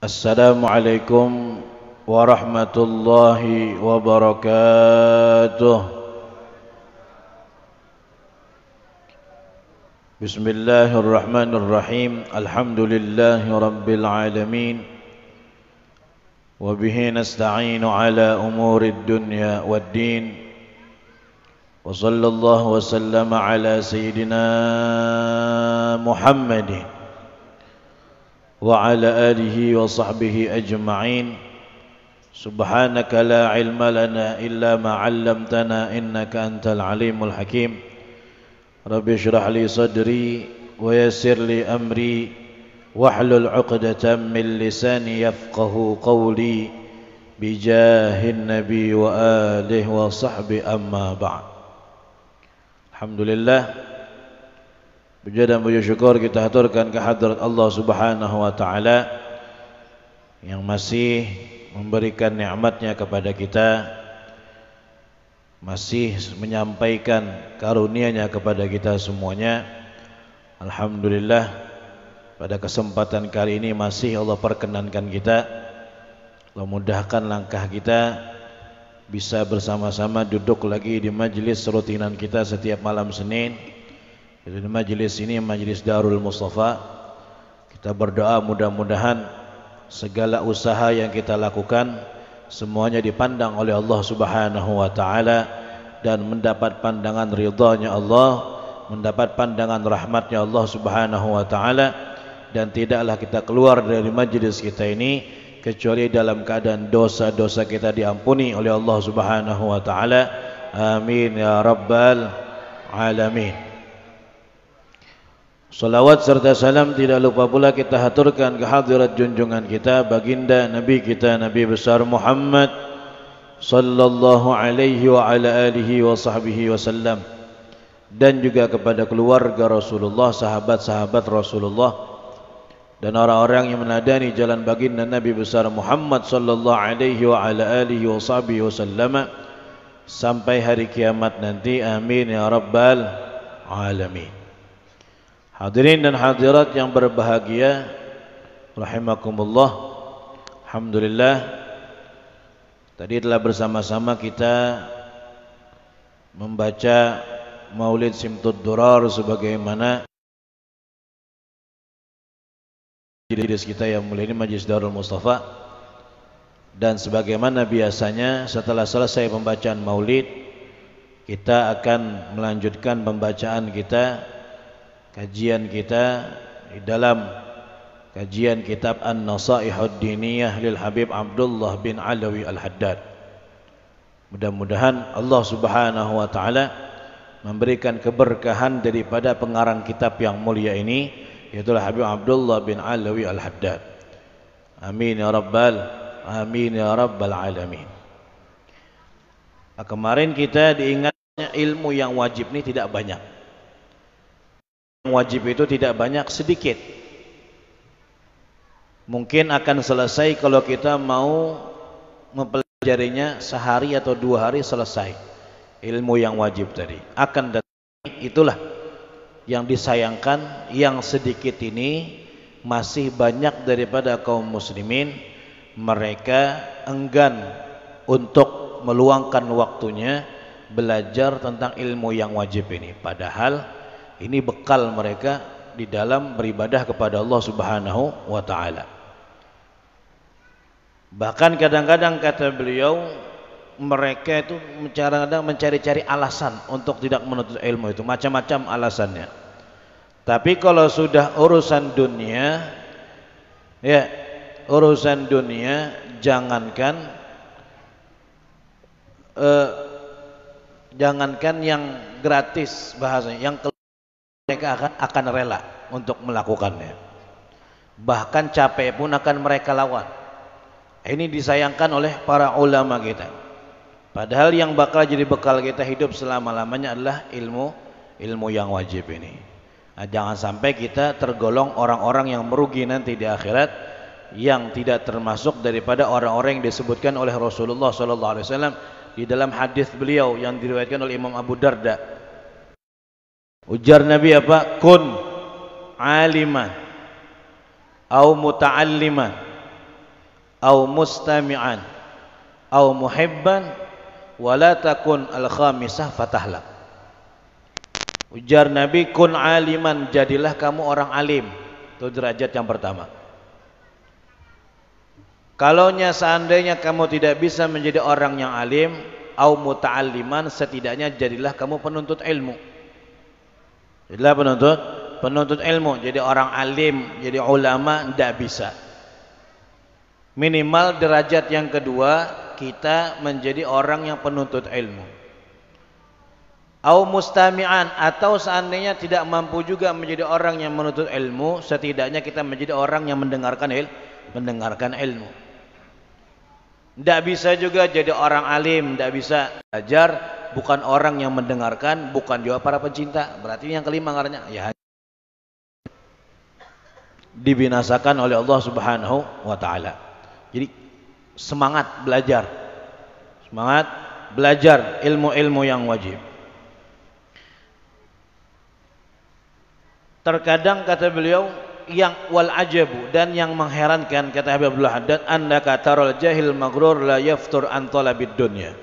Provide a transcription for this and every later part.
Assalamualaikum warahmatullahi wabarakatuh. Bismillahirrahmanirrahim. Alhamdulillahi rabbil alamin. Wa bihi nasta'inu ala umurid dunya waddin. Wa sallallahu wa sallama ala sayyidina Muhammadin wa ala alihi wa sahbihi ajma'in. Subhanaka la ilma lana illa ma 'allamtana innaka antal alimul hakim. Rabbi shrah li sadri wa yassir li amri wahlul 'uqdatam min lisani yafqahu qawli bijahin nabi wa alihi wa sahbi amma ba'd. Alhamdulillah, puja dan puji syukur kita haturkan ke hadrat Allah Subhanahu wa taala yang masih memberikan nikmatnya kepada kita, masih menyampaikan karunia-Nya kepada kita semuanya. Alhamdulillah, pada kesempatan kali ini masih Allah perkenankan kita, Allah mudahkan langkah kita bisa bersama-sama duduk lagi di majelis rutinan kita setiap malam Senin. Di majelis ini majelis Darul Mustafa. Kita berdoa mudah-mudahan segala usaha yang kita lakukan semuanya dipandang oleh Allah Subhanahu wa taala dan mendapat pandangan ridha-Nya Allah, mendapat pandangan rahmat-Nya Allah Subhanahu wa taala, dan tidaklah kita keluar dari majelis kita ini kecuali dalam keadaan dosa-dosa kita diampuni oleh Allah Subhanahu wa taala. Amin ya rabbal alamin. Salawat serta salam tidak lupa pula kita haturkan ke hadirat junjungan kita baginda Nabi kita Nabi besar Muhammad sallallahu alaihi wa ala alihi wa sahbihi wasallam, dan juga kepada keluarga Rasulullah, sahabat-sahabat Rasulullah, dan orang-orang yang menadani jalan baginda Nabi besar Muhammad sallallahu alaihi wa ala alihi wa sahbihi wasallam sampai hari kiamat nanti. Amin ya rabbal alamin. Hadirin dan hadirat yang berbahagia rahimakumullah, alhamdulillah, tadi telah bersama-sama kita membaca Maulid Simtud Durar sebagaimana majelis kita yang mulia ini, Majelis Darul Mustafa. Dan sebagaimana biasanya setelah selesai pembacaan Maulid, kita akan melanjutkan pembacaan kita, kajian kita di dalam kajian kitab An-Nasaihud Diniyah lil Habib Abdullah bin Alawi Al-Haddad. Mudah-mudahan Allah Subhanahu wa taala memberikan keberkahan daripada pengarang kitab yang mulia ini, yaitu Habib Abdullah bin Alawi Al-Haddad. Amin ya rabbal alamin. Kemarin kita diingatnya ilmu yang wajib ini tidak banyak. Wajib itu tidak banyak, sedikit. Mungkin akan selesai kalau kita mau mempelajarinya sehari atau 2 hari selesai ilmu yang wajib tadi. Akan tetapi itulah yang disayangkan, yang sedikit ini masih banyak daripada kaum muslimin, mereka enggan untuk meluangkan waktunya belajar tentang ilmu yang wajib ini, padahal ini bekal mereka di dalam beribadah kepada Allah Subhanahu wa taala. Bahkan kadang-kadang kata beliau, mereka itu mencari-cari alasan untuk tidak menuntut ilmu itu, macam-macam alasannya. Tapi kalau sudah urusan dunia, ya urusan dunia, jangankan yang gratis bahasanya, yang mereka akan rela untuk melakukannya. Bahkan capek pun akan mereka lawan. Ini disayangkan oleh para ulama kita. Padahal yang bakal jadi bekal kita hidup selama-lamanya adalah ilmu yang wajib ini. Nah, jangan sampai kita tergolong orang-orang yang merugi nanti di akhirat, yang tidak termasuk daripada orang-orang yang disebutkan oleh Rasulullah SAW di dalam hadis beliau yang diriwayatkan oleh Imam Abu Darda. Ujar Nabi apa? Kun aliman au muta'alliman au mustami'an au muhibban wala takun al-khamisah fatahlak. Ujar Nabi, kun aliman, jadilah kamu orang alim. Itu derajat yang pertama. Kalaunya seandainya kamu tidak bisa menjadi orang yang alim, au muta'alliman, setidaknya jadilah kamu penuntut ilmu. Jadilah penuntut ilmu. Jadi orang alim, jadi ulama, tidak bisa. Minimal derajat yang kedua, kita menjadi orang yang penuntut ilmu. Au mustami'an, atau seandainya tidak mampu juga menjadi orang yang menuntut ilmu, setidaknya kita menjadi orang yang mendengarkan ilmu. Tidak bisa juga jadi orang alim, tidak bisa belajar, bukan orang yang mendengarkan, bukan juga para pencinta. Berarti yang kelima karena ya dibinasakan oleh Allah Subhanahu wa taala. Jadi semangat belajar ilmu-ilmu yang wajib. Terkadang kata beliau, yang wal ajabu, dan yang mengherankan, kata Habib Abdullah Haddad, annaka taral jahil maghrur la yaftur an talabid dunya.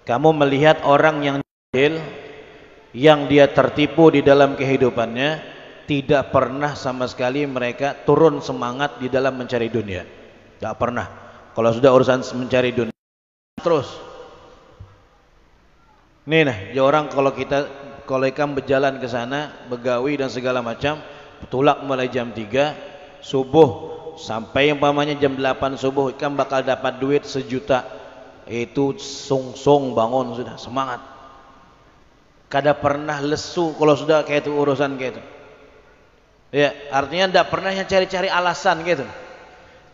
Kamu melihat orang yang jahil, yang dia tertipu di dalam kehidupannya, tidak pernah sama sekali mereka turun semangat di dalam mencari dunia. Tidak pernah. Kalau sudah urusan mencari dunia terus. Nih nah, ya orang kalau ikan berjalan ke sana, begawi dan segala macam, tulak mulai jam 3 subuh sampai umpamanya jam 8 subuh, ikan bakal dapat duit 1 juta. Itu sung-sung bangun sudah, semangat. Kada pernah lesu kalau sudah kayak itu urusan kayak itu. Ya, artinya tidak pernah yang cari-cari alasan gitu.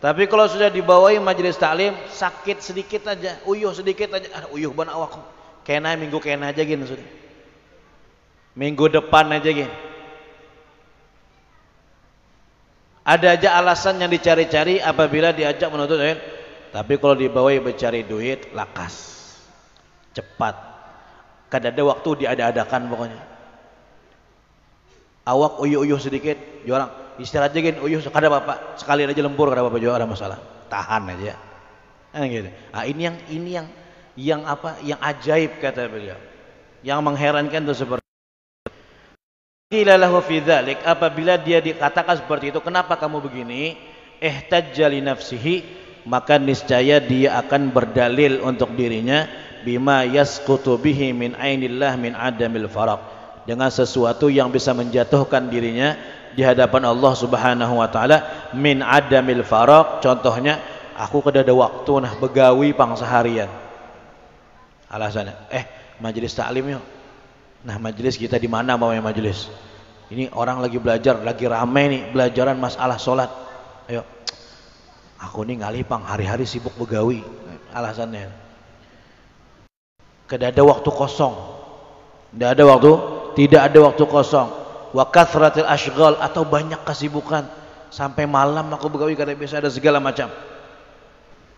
Tapi kalau sudah dibawahi majelis taklim, sakit sedikit aja, uyuh sedikit aja, uyuh ban awakku. Kena minggu kena aja gini sudah. Minggu depan aja gini. Ada aja alasan yang dicari-cari apabila diajak menuntut ilmu. Tapi kalau dibawahi mencari duit, lakas, cepat. Kada ada waktu diada-adakan pokoknya. Awak uyuh-uyuh sedikit, orang istirahat aja gini, uyuh kada apa-apa, sekali aja lembur kada apa-apa juga, ada masalah. Tahan aja. Gitu. Nah, ini yang apa? Yang ajaib kata beliau. Yang mengherankan itu seperti qila lahu fi dzalik, apabila dia dikatakan seperti itu, kenapa kamu begini? Ihtajja li nafsihi, maka niscaya dia akan berdalil untuk dirinya bima yasqutu bihi min ainillah min adamil faraq, dengan sesuatu yang bisa menjatuhkan dirinya di hadapan Allah Subhanahu wa taala min adamil faraq. Contohnya, aku kada ada waktu nah begawi pang seharian. Alasannya, majelis taklim yuk. Nah, majelis kita di mana maunya majelis? Ini orang lagi belajar, lagi ramai nih belajaran masalah sholat. Ayo, aku nih ngalipang hari-hari sibuk begawi. Alasannya, tidak ada waktu kosong. Tidak ada waktu kosong. Wa kathratil ashghal, atau banyak kesibukan sampai malam aku begawi kada bisa, ada segala macam.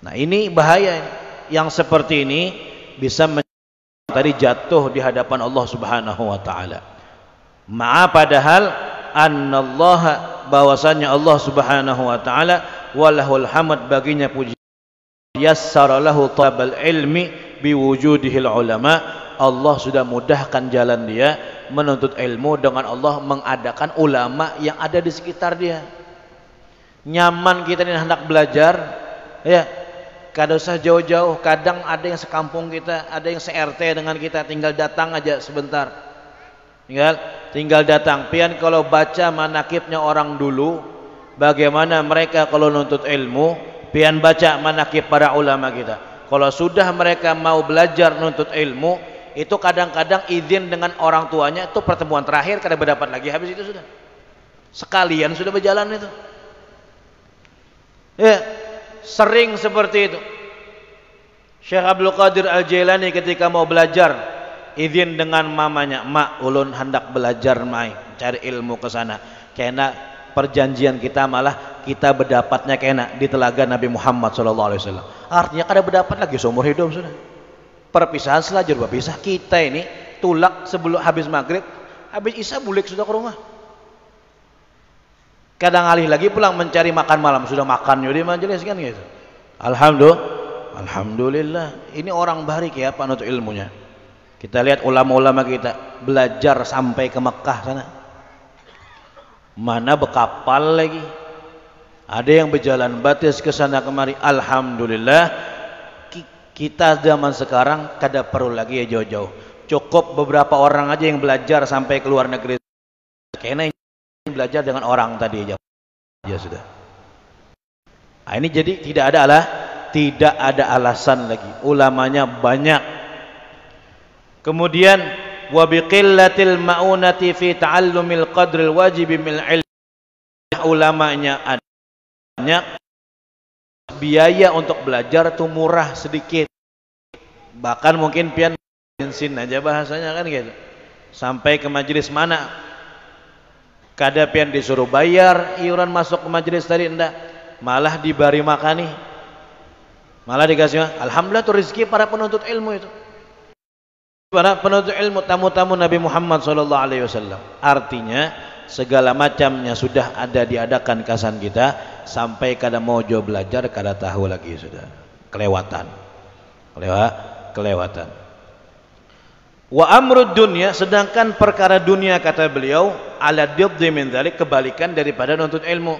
Nah, ini bahaya ini. Yang seperti ini bisa tadi jatuh di hadapan Allah Subhanahu wa taala. Padahal annallaha, bahwasanya Allah Subhanahu wa taala walahul hamd, baginya puji, yassara lahu talabal ilmi biwujudihil ulama, Allah sudah mudahkan jalan dia menuntut ilmu dengan Allah mengadakan ulama yang ada di sekitar dia. Nyaman kita ini hendak belajar, ya. Kada usah jauh-jauh, kadang ada yang sekampung kita, ada yang se-RT dengan kita, tinggal datang aja sebentar. Tinggal datang. Pian kalau baca manakibnya orang dulu, bagaimana mereka kalau nuntut ilmu, pian baca manakib para ulama kita. Kalau sudah mereka mau belajar nuntut ilmu, itu kadang-kadang izin dengan orang tuanya, itu pertemuan terakhir kada berdapat lagi, habis itu sudah. Sekalian sudah berjalan itu. Ya. Sering seperti itu. Syekh Abdul Qadir Al-Jailani ketika mau belajar, izin dengan mamanya, mak ulun hendak belajar mai, cari ilmu ke sana. Kena perjanjian kita malah kita berdapatnya kena di telaga Nabi Muhammad SAW. Artinya kada berdapat lagi seumur hidup sudah. Perpisahan selajur berpisah. Kita ini tulak sebelum habis maghrib, habis isya bulik sudah ke rumah. Kadang alih lagi pulang mencari makan malam, sudah makan di majelis kan gitu. Alhamdulillah. Ini orang barik ya panut ilmunya. Kita lihat ulama-ulama kita belajar sampai ke Mekah sana. Mana berkapal lagi. Ada yang berjalan batis ke sana kemari. Alhamdulillah. Kita zaman sekarang kada perlu lagi ya jauh-jauh. Cukup beberapa orang aja yang belajar sampai ke luar negeri. Kayaknya belajar dengan orang tadi aja. Ya sudah. Nah, ini jadi tidak ada alasan lagi. Ulamanya banyak. Kemudian wa biqillatil maunati fi ta'allumil qadril wajib min ilm. Ulamanya banyak, biaya untuk belajar tuh murah sedikit. Bahkan mungkin pian bensin aja bahasanya kan gitu. Sampai ke majelis mana kada pian disuruh bayar iuran masuk ke majelis tadi enggak, malah diberi makani, malah dikasih. Alhamdulillah tuh rezeki para penuntut ilmu itu, para penuntut ilmu, tamu-tamu Nabi Muhammad SAW. Artinya segala macamnya sudah ada diadakan kasan kita, sampai kada mau jauh belajar kada tahu lagi, sudah kelewatan. Wa amrud dunya, sedangkan perkara dunia kata beliau ala diddi min dzalik, kebalikan daripada nuntut ilmu.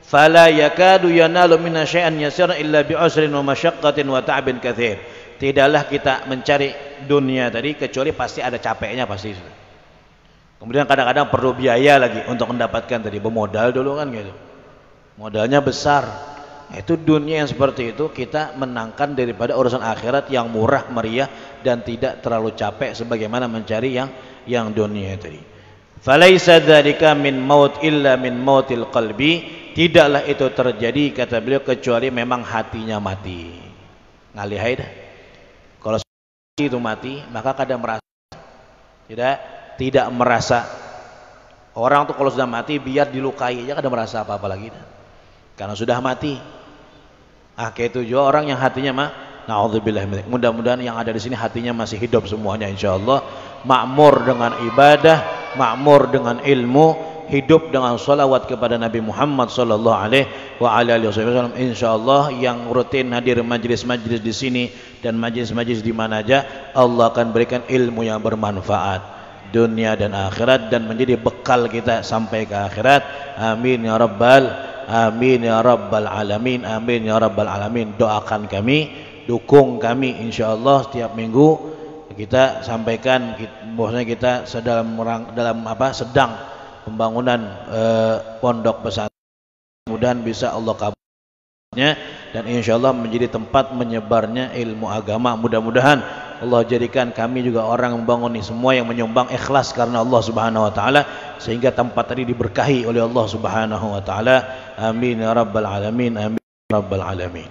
Fala yakadu yanalu minna syai'an yasiran illa bi usrin wa masyaqqatin wa ta'bin katsir. Tidaklah kita mencari dunia tadi kecuali pasti ada capeknya pasti. Kemudian kadang-kadang perlu biaya lagi untuk mendapatkan tadi, bermodal dulu kan gitu. Modalnya besar. Itu dunia yang seperti itu kita menangkan daripada urusan akhirat yang murah meriah dan tidak terlalu capek sebagaimana mencari yang dunia tadi. Falaisa dzalika min maut illa min mautil qalbi, tidaklah itu terjadi kata beliau kecuali memang hatinya mati. Ngalihai dah. Kalau itu mati maka kada merasa, tidak merasa. Orang tuh kalau sudah mati biar dilukai aja kada merasa apa-apa lagi dah. Karena sudah mati. Kayak itu juga orang yang hatinya naudzubillah, mudah-mudahan yang ada di sini hatinya masih hidup semuanya insyaallah, makmur dengan ibadah, makmur dengan ilmu, hidup dengan salawat kepada Nabi Muhammad sallallahu alaihi wasallam. Insyaallah yang rutin hadir majlis-majlis di sini dan majlis-majlis di mana aja, Allah akan berikan ilmu yang bermanfaat dunia dan akhirat dan menjadi bekal kita sampai ke akhirat. Amin ya rabbal alamin. Amin ya rabbal alamin. Doakan kami, dukung kami insyaallah. Setiap minggu kita sampaikan bahwasanya kita sedang pembangunan pondok pesantren. Mudah-mudahan bisa Allah kabulnya dan insyaallah menjadi tempat menyebarnya ilmu agama. Mudah-mudahan Allah jadikan kami juga orang membangun ini semua yang menyumbang ikhlas karena Allah Subhanahu wa taala, sehingga tempat tadi diberkahi oleh Allah Subhanahu wa taala. Amin ya rabbal alamin. Amin ya rabbal alamin.